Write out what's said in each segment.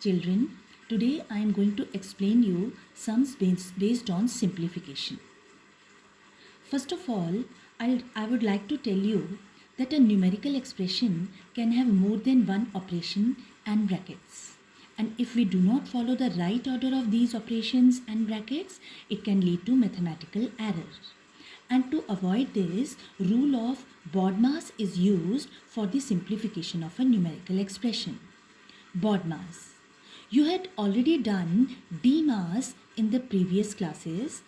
Children, today I am going to explain you sums based on simplification. First of all, I would like to tell you that a numerical expression can have more than one operation and brackets. And if we do not follow the right order of these operations and brackets, it can lead to mathematical error. And to avoid this, rule of BODMAS is used for the simplification of a numerical expression. BODMAS. You had already done DMAS in the previous classes.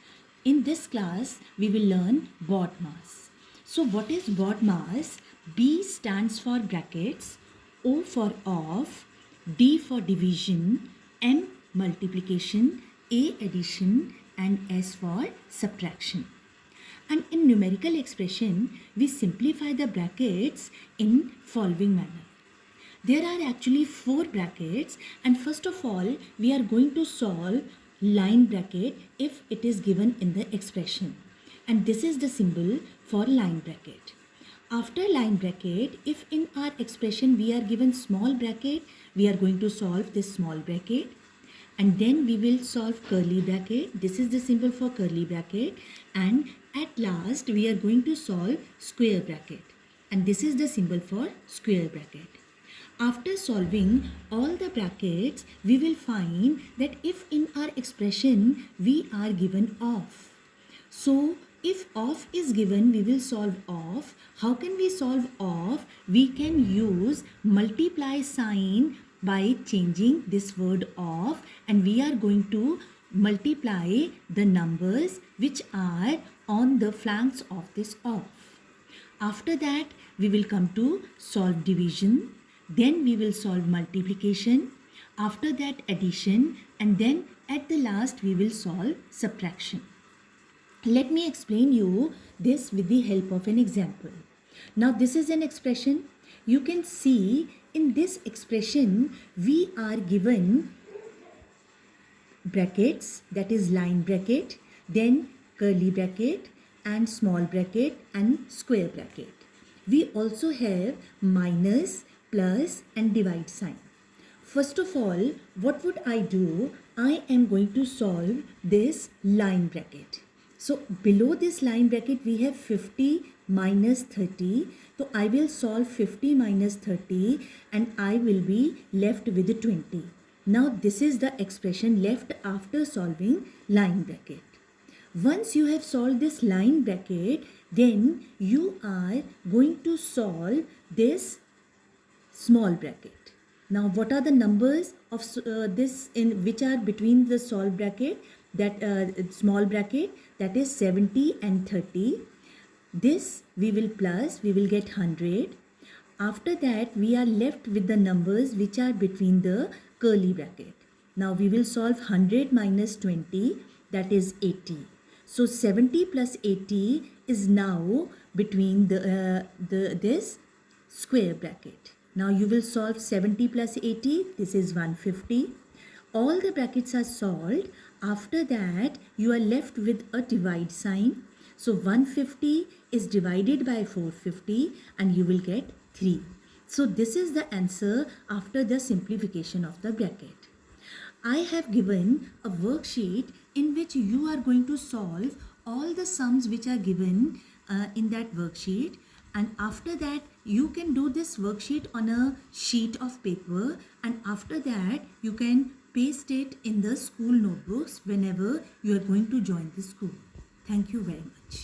In this class, we will learn BODMAS. So what is BODMAS? B stands for brackets, O for off, D for division, M multiplication, A addition, and S for subtraction. And in numerical expression, we simplify the brackets in following manner. There are actually 4 brackets, and first of all we are going to solve line bracket if it is given in the expression, and this is the symbol for line bracket. After line bracket, if in our expression we are given small bracket, we are going to solve this small bracket, and then we will solve curly bracket. This is the symbol for curly bracket, and at last we are going to solve square bracket, and this is the symbol for square bracket. After solving all the brackets, we will find that if in our expression we are given off. So if off is given, we will solve off. How can we solve off? We can use multiply sign by changing this word off, and we are going to multiply the numbers which are on the flanks of this off. After that, we will come to solve division. Then we will solve multiplication, after that addition, and then at the last we will solve subtraction. Let me explain you this with the help of an example. Now this is an expression. You can see in this expression we are given brackets, that is line bracket, then curly bracket and small bracket and square bracket. We also have minus, plus and divide sign. First of all, what would I do? I am going to solve this line bracket. So below this line bracket we have 50 minus 30. So I will solve 50 minus 30 and I will be left with 20. Now this is the expression left after solving line bracket. Once you have solved this line bracket, then you are going to solve this small bracket. Now what are the numbers of this in which are between the solved bracket, that small bracket, that is 70 and 30. This we will plus, we will get 100. After that we are left with the numbers which are between the curly bracket. Now we will solve 100 minus 20, that is 80. So 70 plus 80 is now between this square bracket. Now you will solve 70 plus 80, this is 150. All the brackets are solved. After that you are left with a divide sign. So 150 is divided by 450 and you will get 3. So this is the answer after the simplification of the bracket. I have given a worksheet in which you are going to solve all the sums which are given in that worksheet. And after that you can do this worksheet on a sheet of paper, and after that you can paste it in the school notebooks whenever you are going to join the school. Thank you very much.